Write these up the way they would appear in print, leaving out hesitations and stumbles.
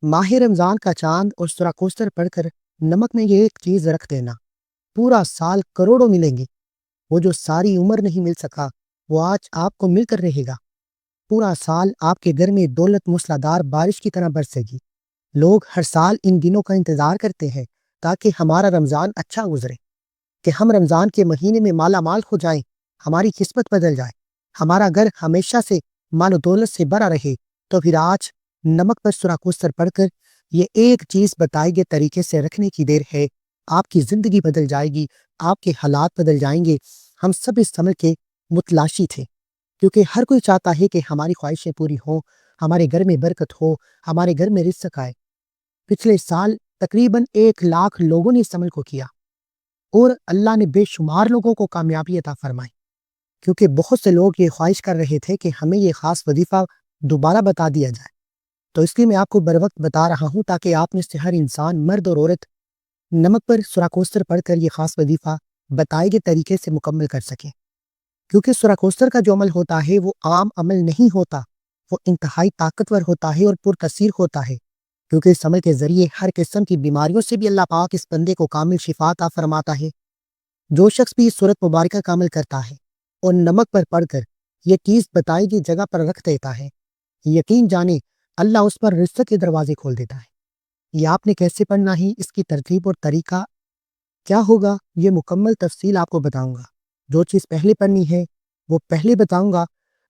ماہ رمضان کا چاند اور سورہ کوثر پڑھ کر نمک میں یہ ایک چیز رکھ دینا، پورا سال کروڑوں ملیں گے۔ وہ جو ساری عمر نہیں مل سکا وہ آج آپ کو مل کر رہے گا۔ پورا سال آپ کے گھر میں دولت موسلادھار بارش کی طرح برسے گی۔ لوگ ہر سال ان دنوں کا انتظار کرتے ہیں تاکہ ہمارا رمضان اچھا گزرے، کہ ہم رمضان کے مہینے میں مالا مال ہو جائیں، ہماری قسمت بدل جائے، ہمارا گھر ہمیشہ سے مال و دولت سے بھرا رہے۔ تو پھر آج نمک پر سورہ کوثر پڑھ کر یہ ایک چیز بتائے گئے طریقے سے رکھنے کی دیر ہے۔ آپ کی زندگی بدل جائے گی، آپ کے حالات بدل جائیں گے۔ ہم سب اس عمل کے متلاشی تھے، کیونکہ ہر کوئی چاہتا ہے کہ ہماری خواہشیں پوری ہوں، ہمارے گھر میں برکت ہو، ہمارے گھر میں رزق آئے۔ پچھلے سال تقریباً 1,00,000 لوگوں نے اس عمل کو کیا اور اللہ نے بے شمار لوگوں کو کامیابی عطا فرمائی، کیونکہ بہت سے لوگ یہ خواہش کر رہے تھے کہ ہمیں یہ خاص وظیفہ دوبارہ بتا دیا جائے۔ تو اس لیے میں آپ کو بر وقت بتا رہا ہوں تاکہ آپ میں سے ہر انسان، مرد اور عورت، نمک پر سورہ کوثر پڑھ کر یہ خاص وظیفہ بتائے گئے طریقے سے مکمل کر سکیں۔ کیونکہ سورہ کوثر کا جو عمل ہوتا ہے وہ عام عمل نہیں ہوتا، وہ انتہائی طاقتور ہوتا ہے اور پرتاثیر ہوتا ہے، کیونکہ اس عمل کے ذریعے ہر قسم کی بیماریوں سے بھی اللہ پاک اس بندے کو کامل شفا عطا فرماتا ہے۔ جو شخص بھی اس سورت مبارکہ کا عمل کرتا ہے اور نمک پر پڑھ کر یہ چیز بتائی گئی جگہ پر رکھ دیتا ہے، یقین جانے اللہ اس پر رزق کے دروازے کھول دیتا ہے۔ یہ آپ نے کیسے پڑھنا ہے، اس کی ترتیب اور طریقہ کیا ہوگا، یہ مکمل تفصیل آپ کو بتاؤں گا۔ جو چیز پہلے پڑھنی ہے وہ پہلے بتاؤں گا۔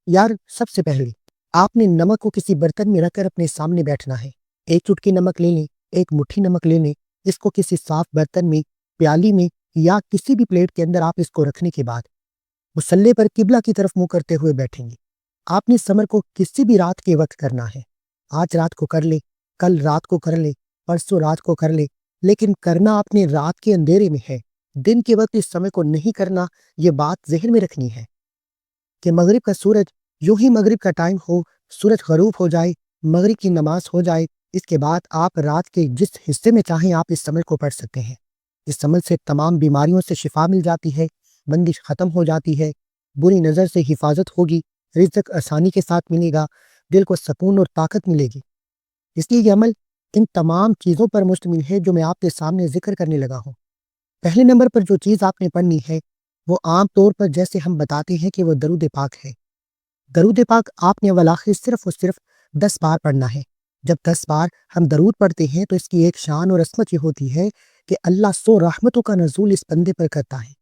یار، سب سے پہلے آپ نے نمک کو کسی برتن میں رکھ کر اپنے سامنے بیٹھنا ہے۔ ایک چٹکی نمک لے لیں، ایک مٹھی نمک لے لیں۔ اس کو کسی صاف برتن میں، پیالی میں یا کسی بھی پلیٹ کے اندر آپ اس کو رکھنے کے بعد مصلی پر قبلہ کی طرف منہ کرتے ہوئے بیٹھیں گے۔ آپ نے اس عمل کو کسی بھی رات کے وقت کرنا ہے۔ آج رات کو کر لے، کل رات کو کر لے، پرسوں رات کو کر لے، لیکن کرنا آپ نے رات کے اندھیرے میں ہے، دن کے وقت اس عمل کو نہیں کرنا۔ یہ بات ذہن میں رکھنی ہے کہ مغرب کا سورج، یوں ہی مغرب کا ٹائم ہو، سورج غروب ہو جائے، مغرب کی نماز ہو جائے، اس کے بعد آپ رات کے جس حصے میں چاہیں آپ اس عمل کو پڑھ سکتے ہیں۔ اس عمل سے تمام بیماریوں سے شفا مل جاتی ہے، بندش ختم ہو جاتی ہے، بری نظر سے حفاظت ہوگی، رزق آسانی کے ساتھ ملے گا، دل کو سکون اور طاقت ملے گی۔ اس لیے یہ عمل ان تمام چیزوں پر مشتمل ہے جو میں آپ کے سامنے ذکر کرنے لگا ہوں۔ پہلے نمبر پر جو چیز آپ نے پڑھنی ہے وہ عام طور پر جیسے ہم بتاتے ہیں کہ وہ درود پاک ہے۔ درود پاک آپ نے اول آخر صرف اور صرف 10 بار پڑھنا ہے۔ جب 10 بار ہم درود پڑھتے ہیں تو اس کی ایک شان اور عظمت یہ ہوتی ہے کہ اللہ 100 رحمتوں کا نزول اس بندے پر کرتا ہے۔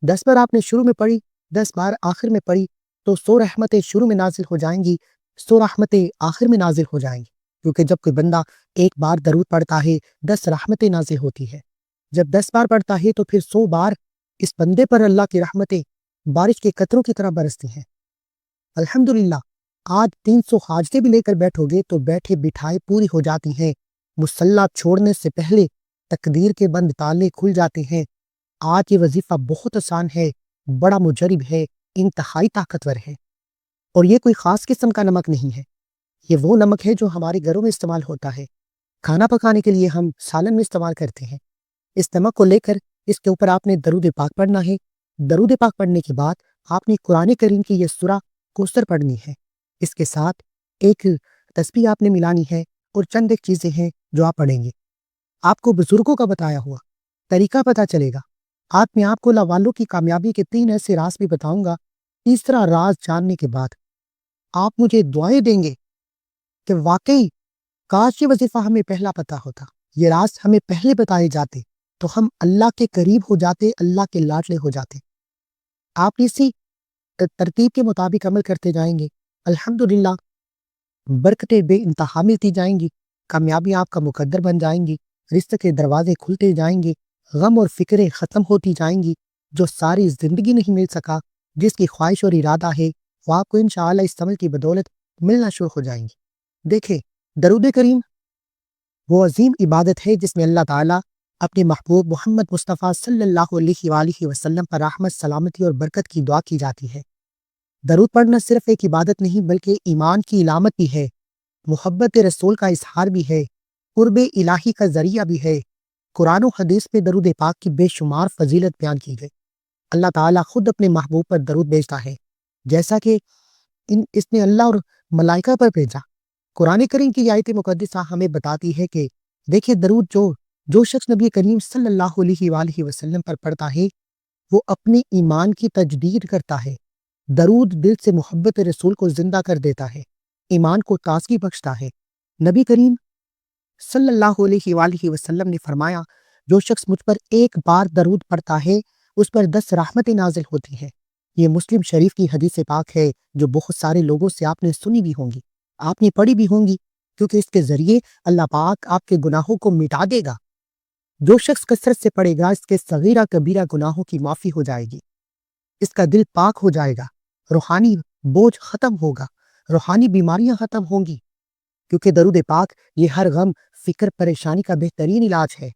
10 بار آپ نے شروع میں پڑھی، 10 بار آخر میں پڑھی، تو 100 رحمتیں شروع میں نازل ہو جائیں گی، 100 رحمتیں آخر میں نازل ہو جائیں گی، کیونکہ جب کوئی بندہ ایک بار درود پڑھتا ہے 10 رحمتیں نازل ہوتی ہے۔ جب 10 بار پڑھتا ہے تو پھر 100 بار اس بندے پر اللہ کی رحمتیں بارش کے قطروں کی طرح برستی ہیں۔ الحمدللہ، آج 300 حاجتیں بھی لے کر بیٹھو گے تو بیٹھے بٹھائے پوری ہو جاتی ہیں۔ مصلی چھوڑنے سے پہلے تقدیر کے بند تالے کھل جاتے ہیں۔ آج یہ وظیفہ بہت آسان ہے، بڑا مجرب ہے، انتہائی طاقتور ہے، اور یہ کوئی خاص قسم کا نمک نہیں ہے۔ یہ وہ نمک ہے جو ہمارے گھروں میں استعمال ہوتا ہے، کھانا پکانے کے لیے ہم سالن میں استعمال کرتے ہیں۔ اس نمک کو لے کر اس کے اوپر آپ نے درود پاک پڑھنا ہے۔ درود پاک پڑھنے کے بعد آپ نے قرآن کریم کی یہ سورہ کوثر پڑھنی ہے۔ اس کے ساتھ ایک تسبیح آپ نے ملانی ہے اور چند ایک چیزیں ہیں جو آپ پڑھیں گے۔ آپ کو بزرگوں کا بتایا ہوا طریقہ پتہ چلے گا۔ آج میں آپ کو اللہ والوں کی کامیابی کے 3 ایسے راز بھی بتاؤں گا۔ تیسرا راز جاننے کے بعد آپ مجھے دعائیں دیں گے کہ واقعی کاش یہ وظیفہ ہمیں پہلا پتہ ہوتا، یہ راز ہمیں پہلے بتائے جاتے تو ہم اللہ کے قریب ہو جاتے، اللہ کے لاڈلے ہو جاتے۔ آپ اسی ترتیب کے مطابق عمل کرتے جائیں گے، الحمدللہ برکتیں بے انتہا ملتی جائیں گی، کامیابی آپ کا مقدر بن جائیں گی، رزق کے دروازے کھلتے جائیں گے، غم اور فکریں ختم ہوتی جائیں گی۔ جو ساری زندگی نہیں مل سکا، جس کی خواہش اور ارادہ ہے، وہ آپ کو انشاءاللہ اس عمل کی بدولت ملنا شروع ہو جائیں گی۔ دیکھیں، درود کریم وہ عظیم عبادت ہے جس میں اللہ تعالیٰ اپنے محبوب محمد مصطفیٰ صلی اللہ علیہ وآلہ وسلم پر رحمت، سلامتی اور برکت کی دعا کی جاتی ہے۔ درود پڑھنا صرف ایک عبادت نہیں بلکہ ایمان کی علامت بھی ہے، محبت رسول کا اظہار بھی ہے، قرب الہی کا ذریعہ بھی ہے۔ قرآن و حدیث میں درود پاک کی بے شمار فضیلت بیان کی گئی۔ اللہ تعالیٰ خود اپنے محبوب پر درود بھیجتا ہے، جیسا کہ اس نے اللہ اور ملائکہ پر بھیجا۔ قرآن کریم کی آیت مقدسہ ہمیں بتاتی ہے کہ دیکھیں درود جو شخص نبی کریم صلی اللہ علیہ وآلہ وسلم پر پڑھتا ہے وہ اپنے ایمان کی تجدید کرتا ہے۔ درود دل سے محبت رسول کو زندہ کر دیتا ہے، ایمان کو تازگی بخشتا ہے۔ نبی کریم صلی اللہ علیہ وآلہ وسلم نے فرمایا جو شخص مجھ پر ایک بار درود پڑھتا ہے اس پر 10 رحمتیں نازل ہوتی ہیں۔ یہ مسلم شریف کی حدیث پاک ہے جو بہت سارے لوگوں سے آپ نے سنی بھی ہوں گی، آپ نے پڑھی بھی ہوں گی، کیونکہ اس کے ذریعے اللہ پاک آپ کے گناہوں کو مٹا دے گا۔ جو شخص کثرت سے پڑھے گا اس کے صغیرہ کبیرہ گناہوں کی معافی ہو جائے گی، اس کا دل پاک ہو جائے گا، روحانی بوجھ ختم ہوگا، روحانی بیماریاں ختم ہوں گی، کیونکہ درود پاک یہ ہر غم، فکر، پریشانی کا بہترین علاج ہے۔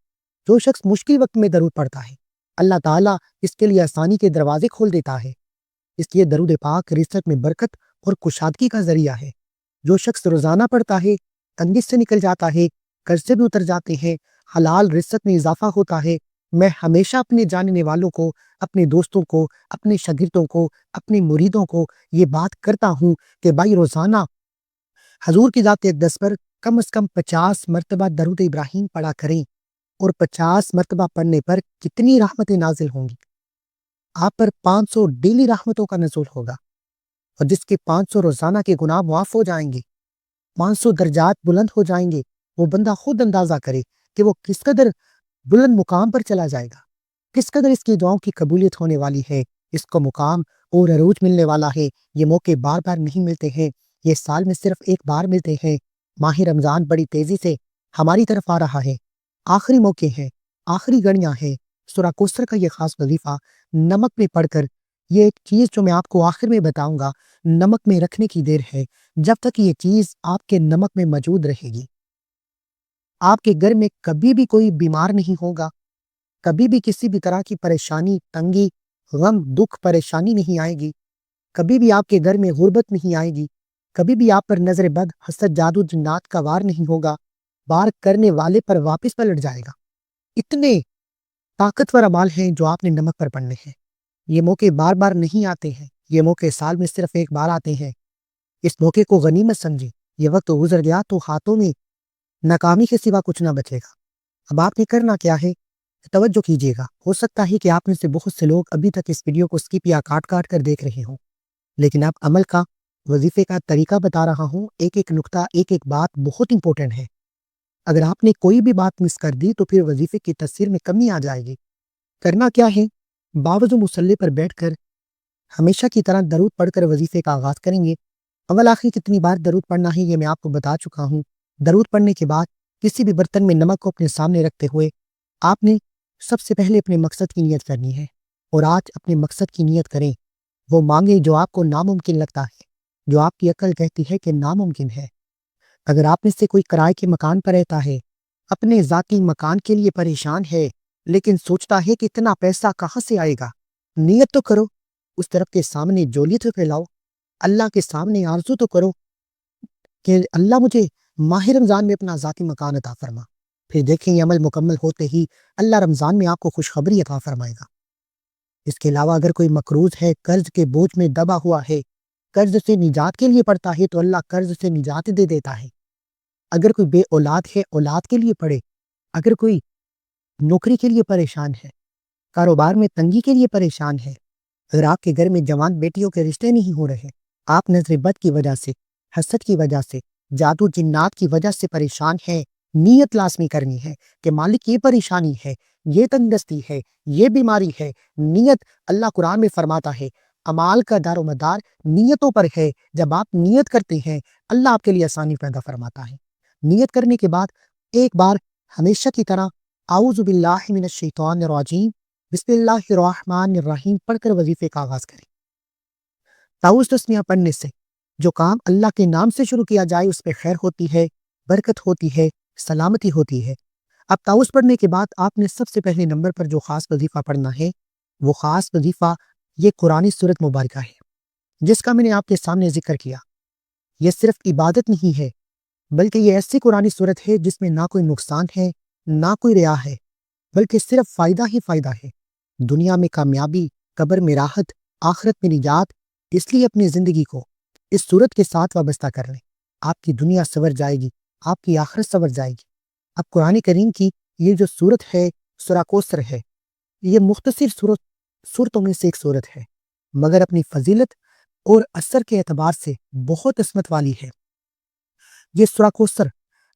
جو شخص مشکل وقت میں درود پڑھتا ہے اللہ تعالیٰ اس کے لیے آسانی کے دروازے کھول دیتا ہے۔ اس لیے درود پاک رزق میں برکت اور کشادگی کا ذریعہ ہے۔ جو شخص روزانہ پڑھتا ہے تنگی سے نکل جاتا ہے، قرض سے بھی اتر جاتے ہیں، حلال رزق میں اضافہ ہوتا ہے۔ میں ہمیشہ اپنے جاننے والوں کو، اپنے دوستوں کو، اپنے شاگردوں کو، اپنے مریدوں کو یہ بات کرتا ہوں کہ بھائی روزانہ حضور کی ذات اقدس پر کم از کم 50 مرتبہ درود ابراہیم پڑھا کریں، اور 50 مرتبہ پڑھنے پر کتنی رحمتیں نازل ہوں گی؟ آپ پر 500 ڈیلی رحمتوں کا نزول ہوگا، اور جس کے 500 روزانہ کے گناہ معاف ہو جائیں گے، 500 درجات بلند ہو جائیں گے۔ وہ بندہ خود اندازہ کرے کہ وہ کس قدر بلند مقام پر چلا جائے گا، کس قدر اس کی دعاؤں کی قبولیت ہونے والی ہے، اس کو مقام اور عروج ملنے والا ہے۔ یہ موقع بار بار نہیں ملتے ہیں، یہ سال میں صرف ایک بار ملتے ہیں۔ ماہ رمضان بڑی تیزی سے ہماری طرف آ رہا ہے، آخری موقع ہے، آخری گھڑیاں ہیں۔ سورہ کوثر کا یہ خاص وظیفہ نمک میں پڑھ کر، یہ ایک چیز جو میں آپ کو آخر میں بتاؤں گا، نمک میں رکھنے کی دیر ہے۔ جب تک یہ چیز آپ کے نمک میں موجود رہے گی آپ کے گھر میں کبھی بھی کوئی بیمار نہیں ہوگا، کبھی بھی کسی بھی طرح کی پریشانی، تنگی، غم، دکھ، پریشانی نہیں آئے گی، کبھی بھی آپ کے گھر میں غربت نہیں آئے گی، کبھی بھی آپ پر نظر بد، حسد، جادو، جنات کا وار نہیں ہوگا، وار کرنے والے پر واپس پلٹ جائے گا۔ اتنے طاقتور اعمال ہیں جو آپ نے نمک پر پڑھنے ہیں۔ یہ موقع بار بار نہیں آتے ہیں، یہ موقع سال میں صرف ایک بار آتے ہیں۔ اس موقع کو غنیمت سمجھیں۔ یہ وقت گزر گیا تو ہاتھوں میں ناکامی کے سوا کچھ نہ بچے گا۔ اب آپ نے کرنا کیا ہے، توجہ کیجیے گا۔ ہو سکتا ہے کہ آپ میں سے بہت سے لوگ ابھی تک اس ویڈیو کو سکپ یا کاٹ کاٹ کر دیکھ رہے ہوں، لیکن اب عمل کا، وظیفے کا طریقہ بتا رہا ہوں۔ ایک ایک نقطہ، ایک ایک بات بہت امپورٹنٹ ہے۔ اگر آپ نے کوئی بھی بات مس کر دی تو پھر وظیفے کی تاثیر میں کمی آ جائے گی۔ کرنا کیا ہے، باوضو مصلی پر بیٹھ کر ہمیشہ کی طرح درود پڑھ کر وظیفے کا آغاز کریں گے۔ اول آخر کتنی بار درود پڑھنا ہے یہ میں آپ کو بتا چکا ہوں۔ درود پڑھنے کے بعد کسی بھی برتن میں نمک کو اپنے سامنے رکھتے ہوئے آپ نے سب سے پہلے اپنے مقصد کی نیت کرنی ہے، اور آج اپنے مقصد کی نیت کریں۔ وہ مانگیں جو آپ کو ناممکن لگتا ہے، جو آپ کی عقل کہتی ہے کہ ناممکن ہے۔ اگر آپ میں سے کوئی کرائے کے مکان پر رہتا ہے، اپنے ذاتی مکان کے لیے پریشان ہے، لیکن سوچتا ہے کہ اتنا پیسہ کہاں سے آئے گا، نیت تو کرو، اس طرف کے سامنے جولی تو پھیلاؤ، اللہ کے سامنے آرزو تو کرو کہ اللہ مجھے ماہ رمضان میں اپنا ذاتی مکان عطا فرما۔ پھر دیکھیں یہ عمل مکمل ہوتے ہی اللہ رمضان میں آپ کو خوشخبری عطا فرمائے گا۔ اس کے علاوہ اگر کوئی مقروض ہے، قرض کے بوجھ میں دبا ہوا ہے، قرض سے نجات کے لیے پڑھتا ہے تو اللہ قرض سے نجات دے دیتا ہے۔ اگر کوئی بے اولاد ہے، اولاد کے لیے پڑھے۔ اگر کوئی نوکری کے لیے پریشان ہے، کاروبار میں تنگی کے لیے پریشان ہے، اگر آپ کے گھر میں جوان بیٹیوں کے رشتے نہیں ہو رہے، آپ نظر بد کی وجہ سے، حسد کی وجہ سے، جادو جنات کی وجہ سے پریشان ہیں، نیت لازمی کرنی ہے کہ مالک یہ پریشانی ہے، یہ تنگدستی ہے، یہ بیماری ہے۔ نیت، اللہ قرآن میں فرماتا ہے اعمال کا دار و مدار نیتوں پر ہے۔ جب آپ نیت کرتے ہیں اللہ آپ کے لیے آسانی پیدا فرماتا ہے۔ نیت کرنے کے بعد ایک بار ہمیشہ کی طرح اعوذ باللہ من الشیطان الرجیم بسم اللہ الرحمن الرحیم پڑھ کر وظیفے کا آغاز کریں۔ تعوذ تسمیہ پڑھنے سے جو کام اللہ کے نام سے شروع کیا جائے اس پہ خیر ہوتی ہے، برکت ہوتی ہے، سلامتی ہوتی ہے۔ اب تعوذ پڑھنے کے بعد آپ نے سب سے پہلے نمبر پر جو خاص وظیفہ پڑھنا ہے، وہ خاص وظیفہ یہ قرآنی سورت مبارکہ ہے جس کا میں نے آپ کے سامنے ذکر کیا۔ یہ صرف عبادت نہیں ہے، بلکہ یہ ایسی قرآنی سورت ہے جس میں نہ کوئی نقصان ہے، نہ کوئی ریا ہے، بلکہ صرف فائدہ ہی فائدہ ہے۔ دنیا میں کامیابی، قبر میں راحت، آخرت میں نجات۔ اس لیے اپنی زندگی کو اس سورت کے ساتھ وابستہ کر لیں۔ آپ کی دنیا سنور جائے گی، آپ کی آخرت سنور جائے گی۔ اب قرآن کریم کی یہ جو سورت ہے سورہ کوثر ہے، یہ مختصر صورتوں میں سے ایک صورت ہے، مگر اپنی فضیلت اور اثر کے اعتبار سے بہت عظمت والی ہے۔ یہ سورہ کوثر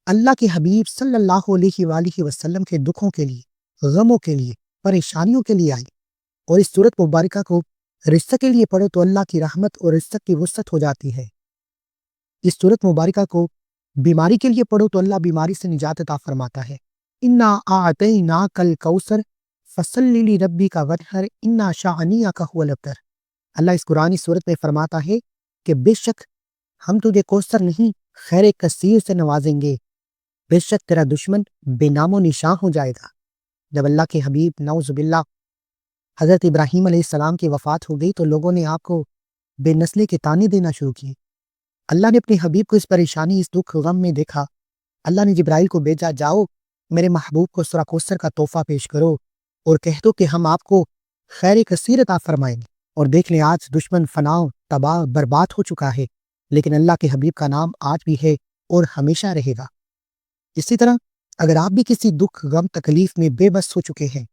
اللہ کے حبیب صلی اللہ علیہ وآلہ وسلم کے دکھوں کے لیے، غموں کے لیے، پریشانیوں کے لیے آئی، اور اس سورت مبارکہ کو رزق کے لیے پڑھو تو اللہ کی رحمت اور رزق کی وسعت ہو جاتی ہے۔ اس سورت مبارکہ کو بیماری کے لیے پڑھو تو اللہ بیماری سے نجات عطا فرماتا ہے۔ انا اعطیناک الکوثر فصلی لربک وانحر انا شانئک هو الابتر۔ اللہ اس قرآنی سورت میں فرماتا ہے کہ بے شک ہم تجھے کوثر نہیں خیر کثیر سے نوازیں گے، بے شک تیرا دشمن بے نام و نشان ہو جائے گا۔ جب اللہ کے حبیب نعوذ باللہ حضرت ابراہیم علیہ السلام کی وفات ہو گئی تو لوگوں نے آپ کو بے نسلی کے تانے دینا شروع کیے۔ اللہ نے اپنے حبیب کو اس پریشانی، اس دکھ غم میں دیکھا۔ اللہ نے جبرائیل کو بھیجا، جاؤ میرے محبوب کو سورہ کوثر کا تحفہ پیش کرو اور کہہ دو کہ ہم آپ کو خیر کثیر عطا فرمائیں گے۔ اور دیکھ لیں آج دشمن فنا تباہ برباد ہو چکا ہے، لیکن اللہ کے حبیب کا نام آج بھی ہے اور ہمیشہ رہے گا۔ اسی طرح اگر آپ بھی کسی دکھ غم تکلیف میں بے بس ہو چکے ہیں،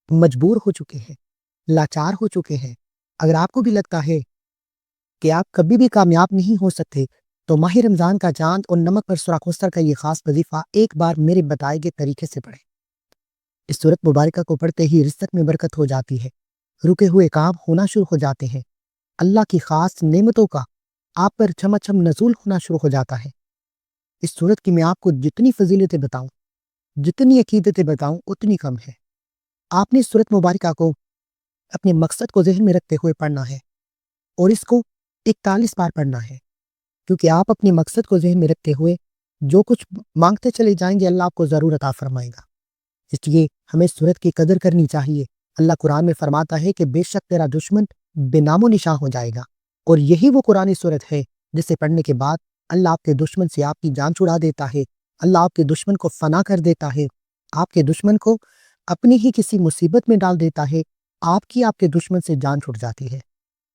مجبور ہو چکے ہیں، لاچار ہو چکے ہیں، اگر آپ کو بھی لگتا ہے کہ آپ کبھی بھی کامیاب نہیں ہو سکتے، تو ماہ رمضان کا چاند اور نمک پر سورہ کوثر کا یہ خاص وظیفہ ایک بار میرے بتائے گئے طریقے سے پڑھیں۔ اس سورت مبارکہ کو پڑھتے ہی رزق میں برکت ہو جاتی ہے، رکے ہوئے کام ہونا شروع ہو جاتے ہیں، اللہ کی خاص نعمتوں کا آپ پر چھم نزول ہونا شروع ہو جاتا ہے۔ اس سورت کی میں آپ کو جتنی فضیلتیں بتاؤں، جتنی عقیدتیں بتاؤں اتنی کم ہے۔ آپ نے اس سورت مبارکہ کو اپنے مقصد کو ذہن میں رکھتے ہوئے پڑھنا ہے اور اس کو 41 بار پڑھنا ہے، کیونکہ آپ اپنے مقصد کو ذہن میں رکھتے ہوئے جو کچھ مانگتے چلے جائیں گے اللہ آپ کو ضرور عطا فرمائے گا۔ اس لیے ہمیں اس سورت کی قدر کرنی چاہیے۔ اللہ قرآن میں فرماتا ہے کہ بے شک تیرا دشمن بے نام و نشان ہو جائے گا، اور یہی وہ قرآن سورت ہے جسے پڑھنے کے بعد اللہ آپ کے دشمن سے آپ کی جان چھڑا دیتا ہے، اللہ آپ کے دشمن کو فنا کر دیتا ہے، آپ کے دشمن کو اپنی ہی کسی مصیبت میں ڈال دیتا ہے، آپ کے دشمن سے جان چھوٹ جاتی ہے۔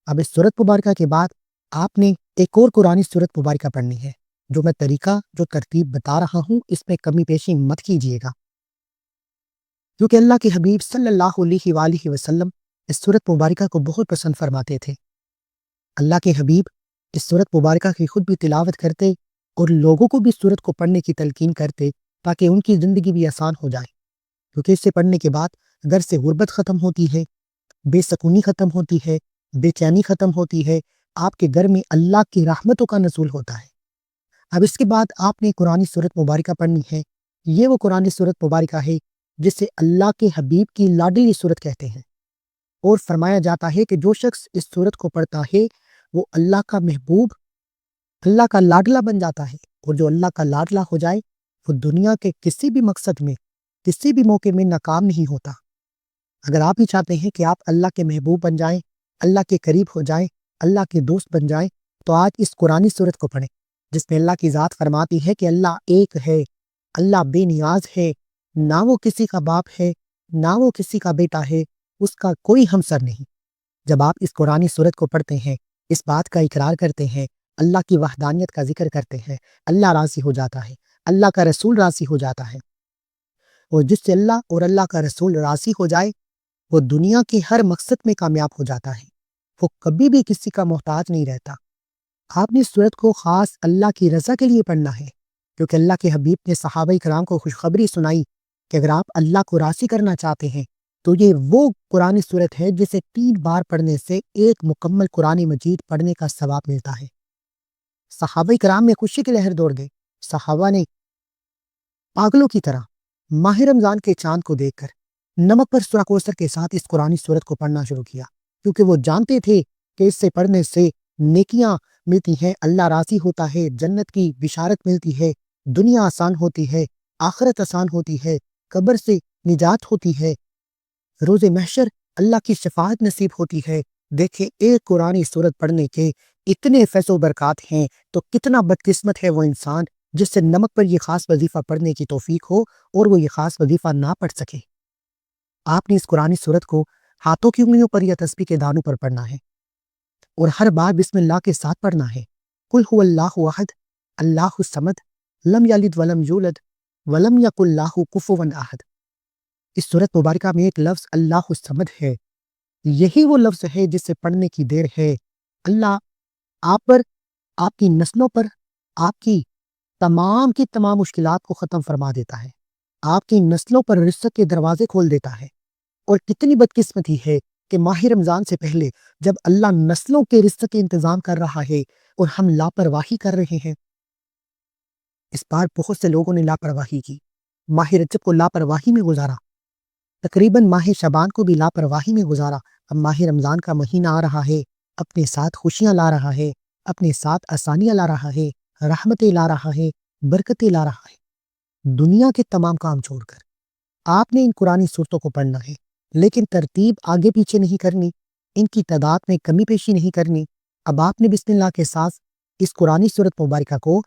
اب اس سورت مبارکہ کے بعد آپ نے ایک اور قرآن سورت مبارکہ پڑھنی ہے، جو میں طریقہ جو ترتیب بتا رہا ہوں اس میں کمی پیشی مت کیجیے گا، کیونکہ اللہ کے حبیب صلی اللہ علیہ وآلہ وسلم اس سورت مبارکہ کو بہت پسند فرماتے تھے۔ اللہ کے حبیب اس سورت مبارکہ کی خود بھی تلاوت کرتے اور لوگوں کو بھی اس سورت کو پڑھنے کی تلقین کرتے تاکہ ان کی زندگی بھی آسان ہو جائے، کیونکہ اسے پڑھنے کے بعد گھر سے غربت ختم ہوتی ہے، بے سکونی ختم ہوتی ہے، بے چینی ختم ہوتی ہے، آپ کے گھر میں اللہ کی رحمتوں کا نزول ہوتا ہے۔ اب اس کے بعد آپ نے قرآن سورت مبارکہ پڑھنی ہے۔ یہ وہ قرآن سورت مبارکہ ہے جسے اللہ کے حبیب کی لاڈلی سورت کہتے ہیں، اور فرمایا جاتا ہے کہ جو شخص اس سورت کو پڑھتا ہے وہ اللہ کا محبوب، اللہ کا لاڈلا بن جاتا ہے، اور جو اللہ کا لاڈلا ہو جائے وہ دنیا کے کسی بھی مقصد میں، کسی بھی موقع میں ناکام نہیں ہوتا۔ اگر آپ بھی چاہتے ہیں کہ آپ اللہ کے محبوب بن جائیں، اللہ کے قریب ہو جائیں، اللہ کے دوست بن جائیں، تو آج اس قرآن سورت کو پڑھیں جس میں اللہ کی ذات فرماتی ہے کہ اللہ ایک ہے، اللہ بے نیاز ہے، نہ وہ کسی کا باپ ہے، نہ وہ کسی کا بیٹا ہے، اس کا کوئی ہمسر نہیں۔ جب آپ اس قرآن سورت کو پڑھتے ہیں، اس بات کا اقرار کرتے ہیں، اللہ کی وحدانیت کا ذکر کرتے ہیں، اللہ راضی ہو جاتا ہے، اللہ کا رسول راضی ہو جاتا ہے، اور جس سے اللہ اور اللہ کا رسول راضی ہو جائے وہ دنیا کے ہر مقصد میں کامیاب ہو جاتا ہے، وہ کبھی بھی کسی کا محتاج نہیں رہتا۔ آپ نے اس سورت کو خاص اللہ کی رضا کے لیے پڑھنا ہے، کیونکہ اللہ کے حبیب نے صحابہ کرام کو خوشخبری سنائی کہ اگر آپ اللہ کو راضی کرنا چاہتے ہیں تو یہ وہ قرآن سورت ہے جسے 3 بار پڑھنے سے ایک مکمل قرآن مجید پڑھنے کا ثواب ملتا ہے۔ صحابہ کرام میں خوشی کی لہر دوڑ گئی۔ صحابہ نے پاگلوں کی طرح ماہ رمضان کے چاند کو دیکھ کر نمک پر سورہ کوثر کے ساتھ اس قرآن سورت کو پڑھنا شروع کیا، کیونکہ وہ جانتے تھے کہ اس سے پڑھنے سے نیکیاں ملتی ہیں، اللہ راضی ہوتا ہے، جنت کی بشارت ملتی ہے، دنیا آسان ہوتی ہے، آخرت آسان ہوتی ہے، قبر سے نجات ہوتی ہے، روز محشر اللہ کی شفاعت نصیب ہوتی ہے۔ دیکھیں ایک قرآن سورت پڑھنے کے اتنے فیض و برکات ہیں، تو کتنا بدقسمت ہے وہ انسان جس سے نمک پر یہ خاص وظیفہ پڑھنے کی توفیق ہو اور وہ یہ خاص وظیفہ نہ پڑھ سکے۔ آپ نے اس قرآن سورت کو ہاتھوں کی انگلیوں پر یا تسبیح کے دانوں پر پڑھنا ہے، اور ہر بار بسم اللہ کے ساتھ پڑھنا ہے۔ قل هو اللہ احد، اللہ الصمد لم یلد ولم یولد ولم یکن لہ کفوا احد۔ اس سورت مبارکہ میں ایک لفظ اللہ الصمد ہے، یہی وہ لفظ ہے جس سے پڑھنے کی دیر ہے اللہ آپ پر، آپ کی نسلوں پر، آپ کی تمام مشکلات کو ختم فرما دیتا ہے، آپ کی نسلوں پر رزق کے دروازے کھول دیتا ہے۔ اور کتنی بدقسمتی ہے کہ ماہ رمضان سے پہلے جب اللہ نسلوں کے رزق کے انتظام کر رہا ہے اور ہم لاپرواہی کر رہے ہیں۔ اس بار بہت سے لوگوں نے لاپرواہی کی، ماہ رجب کو لاپرواہی میں گزارا، تقریباً ماہ شعبان کو بھی لاپرواہی میں گزارا۔ اب ماہ رمضان کا مہینہ آ رہا ہے، اپنے ساتھ خوشیاں لا رہا ہے، اپنے ساتھ آسانیاں لا رہا ہے، رحمتیں لا رہا ہے، برکتیں لا رہا ہے۔ دنیا کے تمام کام چھوڑ کر آپ نے ان قرآنی صورتوں کو پڑھنا ہے، لیکن ترتیب آگے پیچھے نہیں کرنی، ان کی تعداد میں کمی پیشی نہیں کرنی۔ اب آپ نے بسم اللہ کے ساتھ اس قرآنی صورت مبارکہ کو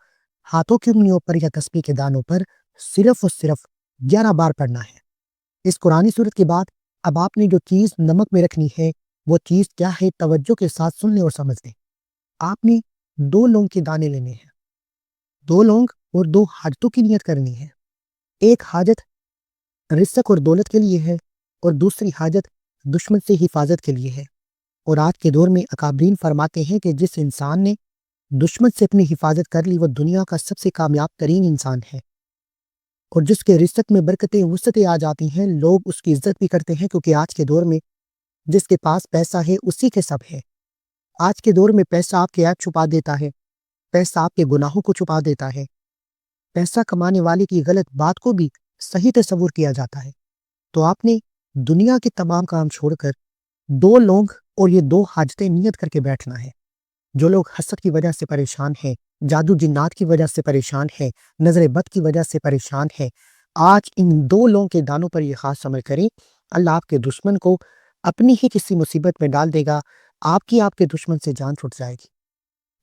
ہاتھوں کی انگلیوں پر یا تسبیح کے دانوں پر صرف اور صرف 11 بار پڑھنا ہے۔ اس قرآنی صورت کے بعد اب آپ نے جو چیز نمک میں رکھنی ہے وہ چیز کیا ہے، توجہ کے ساتھ سن لیں اور سمجھ لیں۔ آپ نے 2 لونگ کے دانے لینے ہیں، 2 لونگ اور 2 حاجتوں کی نیت کرنی ہے۔ ایک حاجت رزق اور دولت کے لیے ہے اور دوسری حاجت دشمن سے حفاظت کے لیے ہے۔ اور آج کے دور میں اکابرین فرماتے ہیں کہ جس انسان نے دشمن سے اپنی حفاظت کر لی وہ دنیا کا سب سے کامیاب ترین انسان ہے، اور جس کے رزق میں برکتیں وسعتیں آ جاتی ہیں لوگ اس کی عزت بھی کرتے ہیں، کیونکہ آج کے دور میں جس کے پاس پیسہ ہے اسی کے سب ہے۔ آج کے دور میں پیسہ آپ کے عیب چھپا دیتا ہے، پیسہ آپ کے گناہوں کو چھپا دیتا ہے، پیسہ کمانے والے کی غلط بات کو بھی صحیح تصور کیا جاتا ہے۔ تو آپ نے دنیا کے تمام کام چھوڑ کر 2 لونگ اور یہ 2 حاجتیں نیت کر کے بیٹھنا ہے۔ جو لوگ حسد کی وجہ سے پریشان ہیں، جادو جنات کی وجہ سے پریشان ہیں، نظر بد کی وجہ سے پریشان ہیں، آج ان 2 لونگ کے دانوں پر یہ خاص عمل کریں، اللہ آپ کے دشمن کو اپنی ہی کسی مصیبت میں ڈال دے گا، آپ کے دشمن سے جان چھوٹ جائے گی۔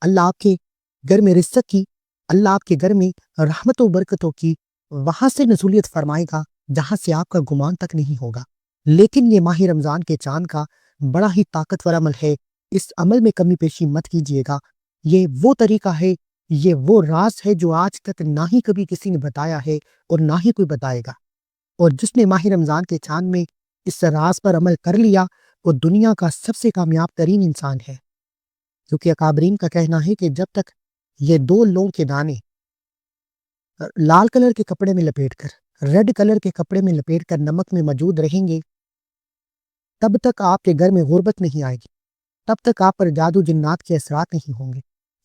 اللہ آپ کے گھر میں رزق کی، اللہ آپ کے گھر میں رحمت و برکتوں کی وہاں سے نزولیت فرمائے گا جہاں سے آپ کا گمان تک نہیں ہوگا۔ لیکن یہ ماہ رمضان کے چاند کا بڑا ہی طاقتور عمل ہے، اس عمل میں کمی پیشی مت کیجیے گا۔ یہ وہ طریقہ ہے، یہ وہ راز ہے جو آج تک نہ ہی کبھی کسی نے بتایا ہے اور نہ ہی کوئی بتائے گا۔ اور جس نے ماہ رمضان کے چاند میں اس راز پر عمل کر لیا وہ دنیا کا سب سے کامیاب ترین انسان ہے، کیونکہ اکابرین کا کہنا ہے کہ جب تک یہ 2 لونگ کے دانے لال کلر کے کپڑے میں لپیٹ کر، ریڈ کلر کے کپڑے میں لپیٹ کر نمک میں موجود رہیں گے تب تک آپ کے گھر میں غربت نہیں آئے گی، تب تک آپ پر جادو جنات کے اثرات نہیں ہوں گے۔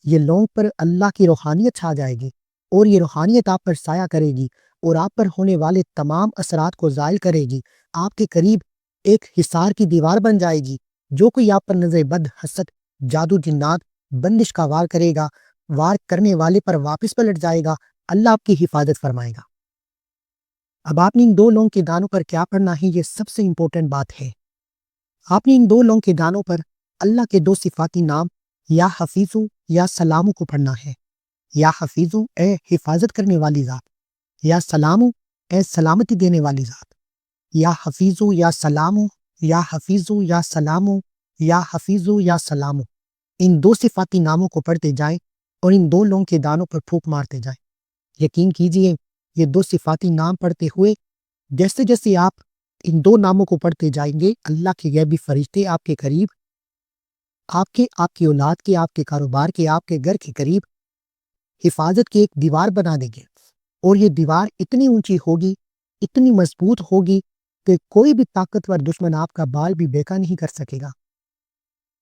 یہ لونگ پر اللہ کی روحانیت چھا جائے گی اور یہ روحانیت آپ پر سایہ کرے گی اور آپ پر ہونے والے تمام اثرات کو زائل کرے گی۔ آپ کے قریب ایک حصار کی دیوار بن جائے گی، جو کوئی آپ پر نظر بد، حسد، جادو جنات، بندش کا وار کرے گا، وار کرنے والے پر واپس پلٹ جائے گا، اللہ آپ کی حفاظت فرمائے گا۔ اب آپ نے ان 2 لونگ کے دانوں پر کیا پڑھنا ہے، یہ سب سے امپورٹنٹ بات ہے۔ آپ نے ان 2 لونگ کے دانوں پر اللہ کے 2 صفاتی نام یا حفیظو یا سلامو کو پڑھنا ہے۔ یا حفیظو اے حفاظت کرنے والی ذات، یا سلامو اے سلامتی دینے والی ذات، یا حفیظو یا سلامو، یا حفیظو یا سلامو، یا حفیظو یا سلامو۔ ان 2 صفاتی ناموں کو پڑھتے جائیں اور ان 2 لونگ کے دانوں پر پھونک مارتے جائیں۔ یقین کیجئے یہ 2 صفاتی نام پڑھتے ہوئے جیسے جیسے آپ ان 2 ناموں کو پڑھتے جائیں گے اللہ کے غیبی فرشتے آپ کے قریب، آپ کی اولاد کے، آپ کے کاروبار کے، آپ کے گھر کے قریب حفاظت کی ایک دیوار بنا دیں گے، اور یہ دیوار اتنی اونچی ہوگی، اتنی مضبوط ہوگی کہ کوئی بھی طاقتور دشمن آپ کا بال بھی بیکا نہیں کر سکے گا۔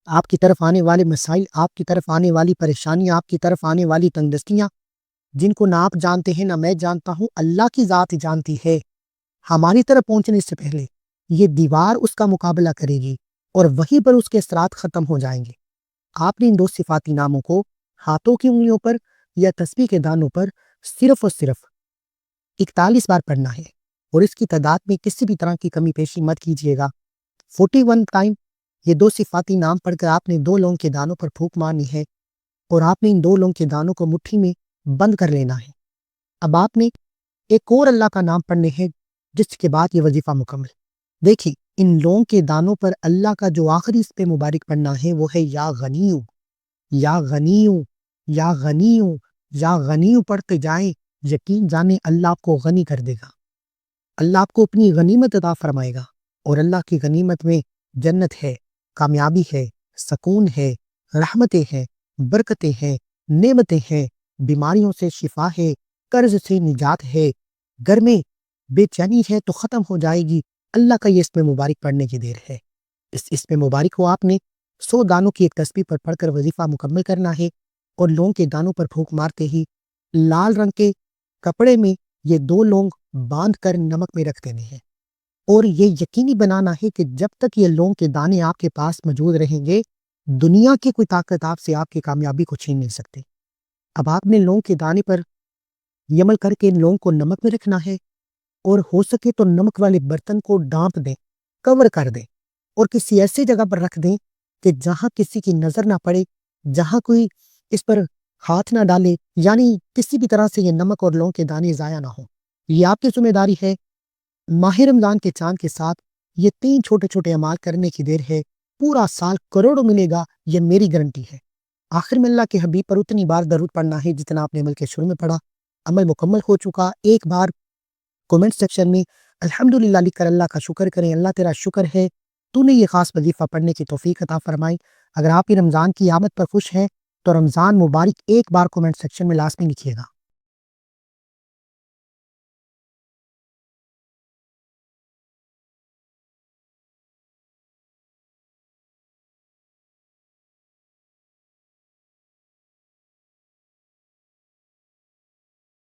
آپ کی طرف آنے والے مسائل، آپ کی طرف آنے والی پریشانیاں، آپ کی طرف آنے والی تنگدستیاں، جن کو نہ آپ جانتے ہیں نہ میں جانتا ہوں، اللہ کی ذات جانتی ہے، ہماری طرف پہنچنے سے پہلے یہ دیوار اس کا مقابلہ کرے گی اور وہیں پر اس کے اثرات ختم ہو جائیں گے۔ آپ نے ان 2 صفاتی ناموں کو ہاتھوں کی انگلیوں پر یا تسبیح کے دانوں پر صرف اور صرف 41 بار پڑھنا ہے، اور اس کی تعداد میں کسی بھی طرح کی کمی پیشی مت کیجیے گا۔ 41 ٹائم یہ 2 صفاتی نام پڑھ کر آپ نے 2 لونگ کے دانوں پر پھونک مارنی ہے، اور آپ نے ان 2 لونگ کے دانوں کو مٹھی میں بند کر لینا ہے۔ اب آپ نے ایک اور اللہ کا نام پڑھنے ہے جس کے بعد یہ وظیفہ مکمل۔ دیکھیں ان لونگ کے دانوں پر اللہ کا جو آخری اس پہ مبارک پڑھنا ہے وہ ہے یا غنیو، یا غنیو، یا غنیو، یا غنی پڑھتے جائیں، یقین جانیں اللہ آپ کو غنی کر دے گا، اللہ آپ کو اپنی غنیمت عطا فرمائے گا۔ اور اللہ کی غنیمت میں جنت ہے، کامیابی ہے، سکون ہے، رحمتیں ہیں، برکتیں ہیں، نعمتیں ہیں، بیماریوں سے شفا ہے، قرض سے نجات ہے، گھر میں بے چینی ہے تو ختم ہو جائے گی۔ اللہ کا یہ اسم مبارک پڑھنے کی دیر ہے۔ اس اسم مبارک کو آپ نے 100 دانوں کی ایک تسبیح پر پڑھ کر وظیفہ مکمل کرنا ہے، اور لونگ کے دانوں پر پھونک مارتے ہی لال رنگ کے کپڑے میں یہ 2 لونگ باندھ کر نمک میں رکھ دینے ہیں، اور یہ یقینی بنانا ہے کہ جب تک یہ لونگ کے دانے آپ کے پاس موجود رہیں گے، دنیا کی کوئی طاقت آپ سے آپ کی کامیابی کو چھین نہیں سکتی۔ اب آپ نے لونگ کے دانے پر یہ عمل کر کے لونگ کو نمک میں رکھنا ہے، اور ہو سکے تو نمک والے برتن کو ڈانپ دیں، کور کر دیں، اور کسی ایسی جگہ پر رکھ دیں کہ جہاں کسی کی نظر نہ پڑے، جہاں کوئی اس پر ہاتھ نہ ڈالے، یعنی کسی بھی طرح سے یہ نمک اور لونگ کے دانے ضائع نہ ہوں۔ یہ آپ کی ذمہ داری ہے۔ ماہ رمضان کے چاند کے ساتھ یہ 3 چھوٹے چھوٹے اعمال کرنے کی دیر ہے، پورا سال کروڑوں ملے گا، یہ میری گارنٹی ہے۔ آخر میں اللہ کے حبیب پر اتنی بار درود پڑھنا ہے جتنا آپ نے عمل کے شروع میں پڑھا۔ عمل مکمل ہو چکا، ایک بار کومنٹ سیکشن میں الحمدللہ لکھ کر اللہ کا شکر کریں۔ اللہ تیرا شکر ہے تو نے یہ خاص وظیفہ پڑھنے کی توفیق عطا فرمائی۔ اگر آپ یہ رمضان کی آمد پر خوش ہیں تو رمضان مبارک ایک بار کومنٹ سیکشن میں لازمی لکھیے گا۔